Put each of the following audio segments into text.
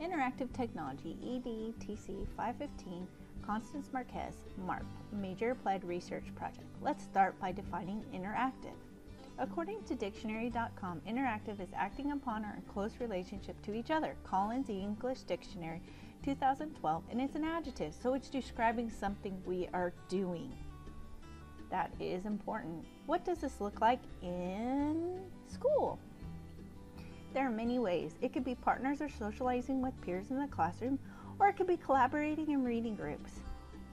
Interactive Technology, EDTC515, Constance-Marquez, MARP, Major Applied Research Project. Let's start by defining interactive. According to dictionary.com, interactive is acting upon or in close relationship to each other. Collins English Dictionary 2012, and it's an adjective, so it's describing something we are doing. That is important. What does this look like in school? There are many ways. It could be partners or socializing with peers in the classroom, or it could be collaborating in reading groups,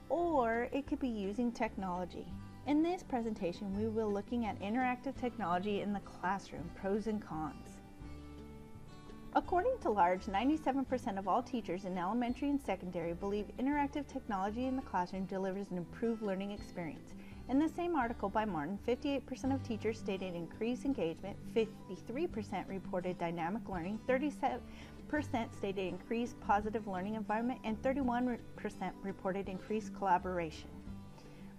or it could be using technology. In this presentation, we will be looking at interactive technology in the classroom, pros and cons. According to Large, 97% of all teachers in elementary and secondary believe interactive technology in the classroom delivers an improved learning experience. In the same article by Martin, 58% of teachers stated increased engagement, 53% reported dynamic learning, 37% stated increased positive learning environment, and 31% reported increased collaboration.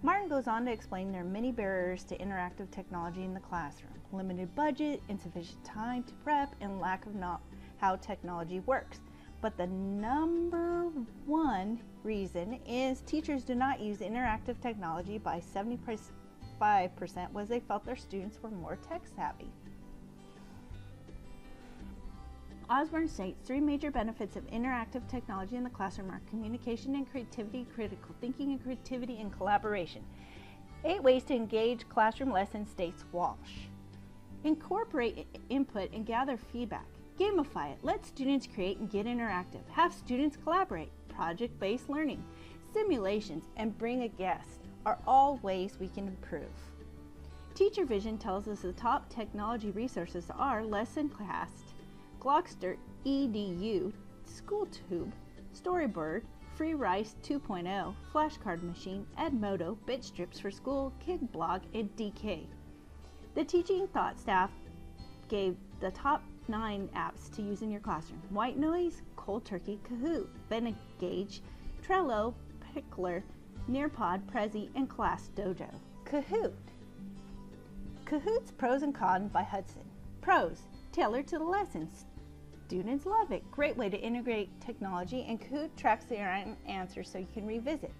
Martin goes on to explain there are many barriers to interactive technology in the classroom: limited budget, insufficient time to prep, and lack of how technology works. But the number one reason is teachers do not use interactive technology. By 75% was they felt their students were more tech savvy. Osborne states 3 major benefits of interactive technology in the classroom are communication and creativity, critical thinking and creativity, and collaboration. 8 ways to engage classroom lessons, states Walsh. Incorporate input and gather feedback. Gamify it. Let students create and get interactive. Have students collaborate. Project-based learning, simulations, and bring a guest are all ways we can improve. Teacher Vision tells us the top technology resources are LessonCast, Glockster EDU, SchoolTube, Storybird, FreeRice 2.0, Flashcard Machine, Edmodo, Bitstrips for School, KidBlog, and DK. The Teaching Thought staff gave the top 9 apps to use in your classroom: White Noise, Cold Turkey, Kahoot, Venengage, Trello, Pickler, Nearpod, Prezi, and Class Dojo. Kahoot. Kahoot's Pros and Cons by Hudson. Pros: tailored to the lessons. Students love it. Great way to integrate technology, and Kahoot tracks their answers so you can revisit.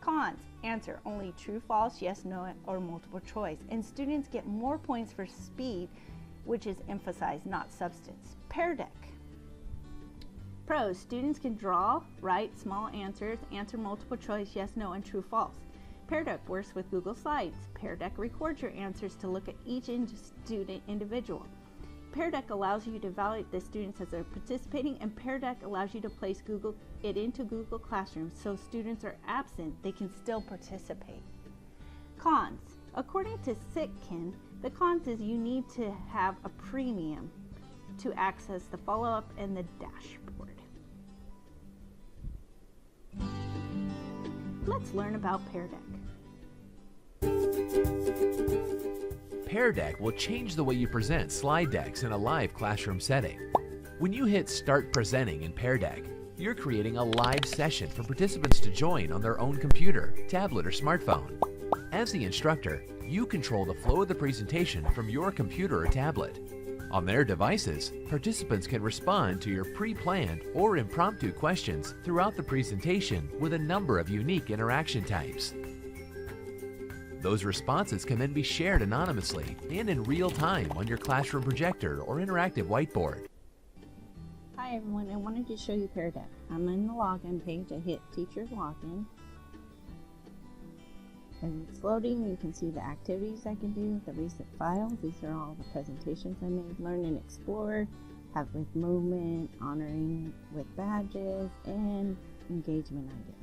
Cons: answer only true, false, yes, no, or multiple choice, and students get more points for speed, which is emphasized, not substance. Pear Deck. Pros: students can draw, write small answers, answer multiple choice, yes, no, and true, false. Pear Deck works with Google Slides. Pear Deck records your answers to look at each student individual. Pear Deck allows you to evaluate the students as they're participating, and Pear Deck allows you to place it into Google Classroom, so students are absent, they can still participate. Cons. According to Sitkin, the cons is you need to have a premium to access the follow-up and the dashboard. Let's learn about Pear Deck. Pear Deck will change the way you present slide decks in a live classroom setting. When you hit Start Presenting in Pear Deck, you're creating a live session for participants to join on their own computer, tablet, or smartphone. As the instructor, you control the flow of the presentation from your computer or tablet. On their devices, participants can respond to your pre-planned or impromptu questions throughout the presentation with a number of unique interaction types. Those responses can then be shared anonymously and in real time on your classroom projector or interactive whiteboard. Hi everyone, I wanted to show you Pear Deck. I'm in the login page. I hit Teacher Login. As it's loading, you can see the activities I can do, the recent files. These are all the presentations I made. Learn and Explore, Have with Movement, Honoring with Badges, and Engagement Idea.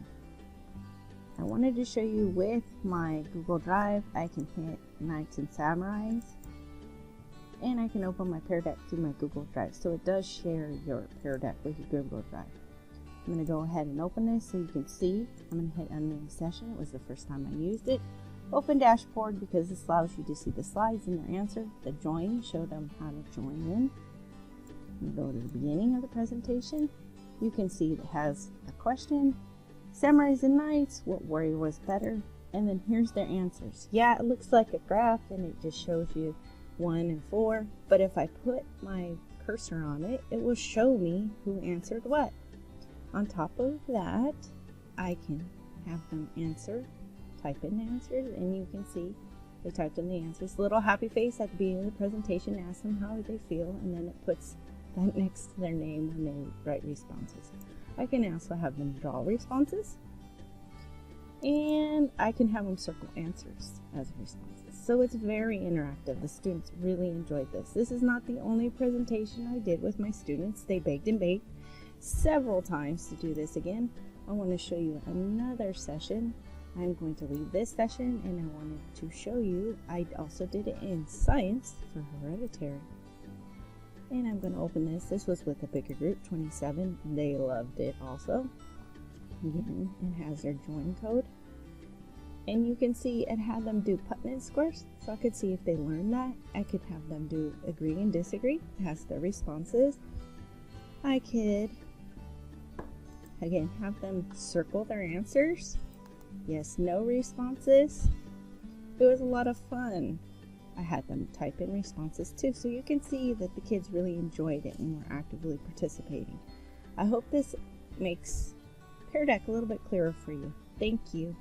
I wanted to show you with my Google Drive. I can hit Knights and Samurais, and I can open my Pear Deck through my Google Drive. So it does share your Pear Deck with your Google Drive. I'm going to go ahead and open this so you can see. I'm going to hit Unnamed Session. It was the first time I used it. Open Dashboard, because this allows you to see the slides and their answer. The Join, show them how to join in. You go to the beginning of the presentation. You can see it has a question, Samurais and Knights, what warrior was better? And then here's their answers. Yeah, it looks like a graph and it just shows you 1 and 4. But if I put my cursor on it, it will show me who answered what. On top of that, I can have them type in answers, and you can see they typed in the answers. Little happy face at the beginning of the presentation asks them how they feel, and then it puts that next to their name when they write responses. I can also have them draw responses, and I can have them circle answers as responses. So it's very interactive. The students really enjoyed this. This is not the only presentation I did with my students. They begged and begged several times to do this again. I want to show you another session. I'm going to leave this session, and I wanted to show you, I also did it in science for hereditary. And I'm going to open this. This was with a bigger group, 27. They loved it also. Again, it has their join code. And you can see it had them do Putnam squares. So I could see if they learned that. I could have them do agree and disagree. It has their responses. I could, again, have them circle their answers. Yes, no responses. It was a lot of fun. I had them type in responses too, so you can see that the kids really enjoyed it and were actively participating. I hope this makes Pear Deck a little bit clearer for you. Thank you.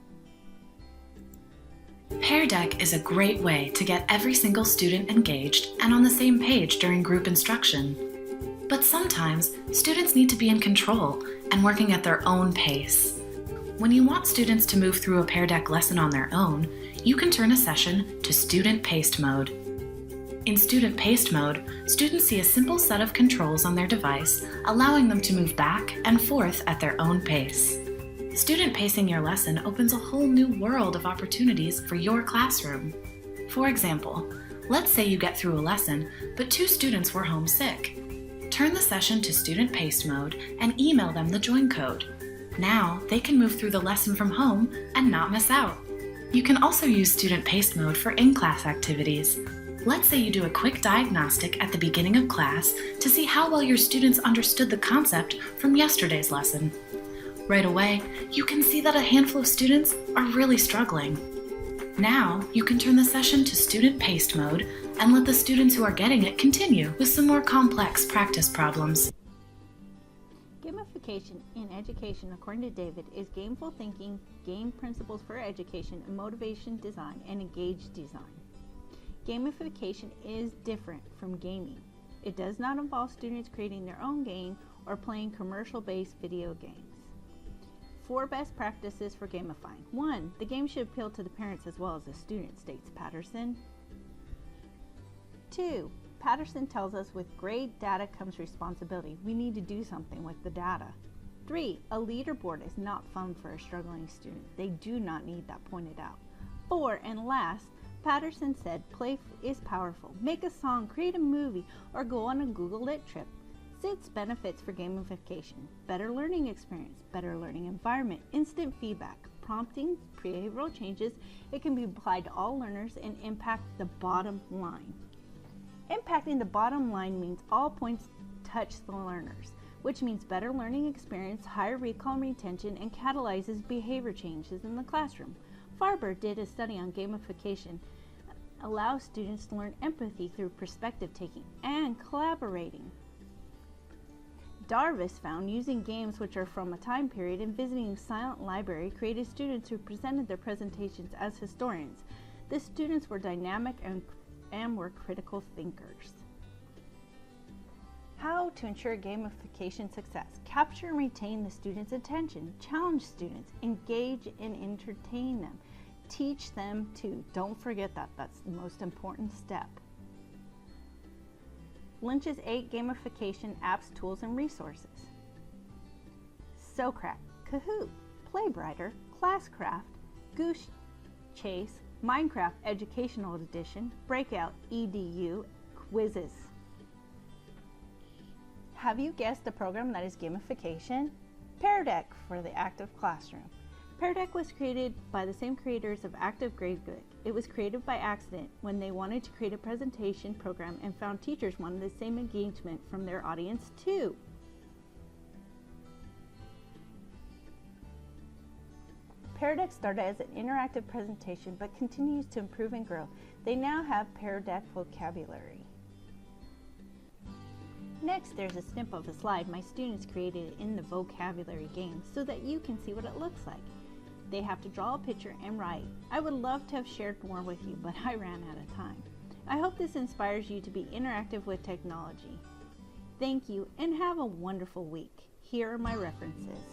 Pear Deck is a great way to get every single student engaged and on the same page during group instruction. But sometimes students need to be in control and working at their own pace. When you want students to move through a Pear Deck lesson on their own, you can turn a session to student-paced mode. In student-paced mode, students see a simple set of controls on their device, allowing them to move back and forth at their own pace. Student pacing your lesson opens a whole new world of opportunities for your classroom. For example, let's say you get through a lesson, but 2 students were homesick. Turn the session to student-paced mode and email them the join code. Now they can move through the lesson from home and not miss out. You can also use student-paced mode for in-class activities. Let's say you do a quick diagnostic at the beginning of class to see how well your students understood the concept from yesterday's lesson. Right away, you can see that a handful of students are really struggling. Now, you can turn the session to student-paced mode and let the students who are getting it continue with some more complex practice problems. Gamification in education, according to David, is gameful thinking, game principles for education, and motivation design, and engaged design. Gamification is different from gaming. It does not involve students creating their own game or playing commercial-based video games. 4 best practices for gamifying. 1. The game should appeal to the parents as well as the students, states Patterson. 2. Patterson tells us with great data comes responsibility. We need to do something with the data. 3. A leaderboard is not fun for a struggling student. They do not need that pointed out. 4. And last, Patterson said play is powerful. Make a song, create a movie, or go on a Google Lit trip. 6 benefits for gamification: better learning experience, better learning environment, instant feedback, prompting, behavioral changes. It can be applied to all learners and impact the bottom line. Impacting the bottom line means all points touch the learners, which means better learning experience, higher recall and retention, and catalyzes behavior changes in the classroom. Farber did a study on gamification, allows students to learn empathy through perspective taking and collaborating. Darvis found using games which are from a time period and visiting silent library created students who presented their presentations as historians. The students were dynamic and were critical thinkers. How to ensure gamification success: capture and retain the students' attention, challenge students, engage and entertain them, teach them to. Don't forget that, that's the most important step. Lynch's 8 gamification apps, tools, and resources. Socrack, Kahoot, Playbrighter, Classcraft, Goose Chase, Minecraft Educational Edition, Breakout EDU, Quizzes. Have you guessed a program that is gamification? Pear Deck for the active classroom. Pear Deck was created by the same creators of Active Gradebook. It was created by accident when they wanted to create a presentation program and found teachers wanted the same engagement from their audience too. Pear Deck started as an interactive presentation but continues to improve and grow. They now have Pear Deck vocabulary. Next, there's a snip of a slide my students created in the vocabulary game so that you can see what it looks like. They have to draw a picture and write. I would love to have shared more with you, but I ran out of time. I hope this inspires you to be interactive with technology. Thank you and have a wonderful week. Here are my references.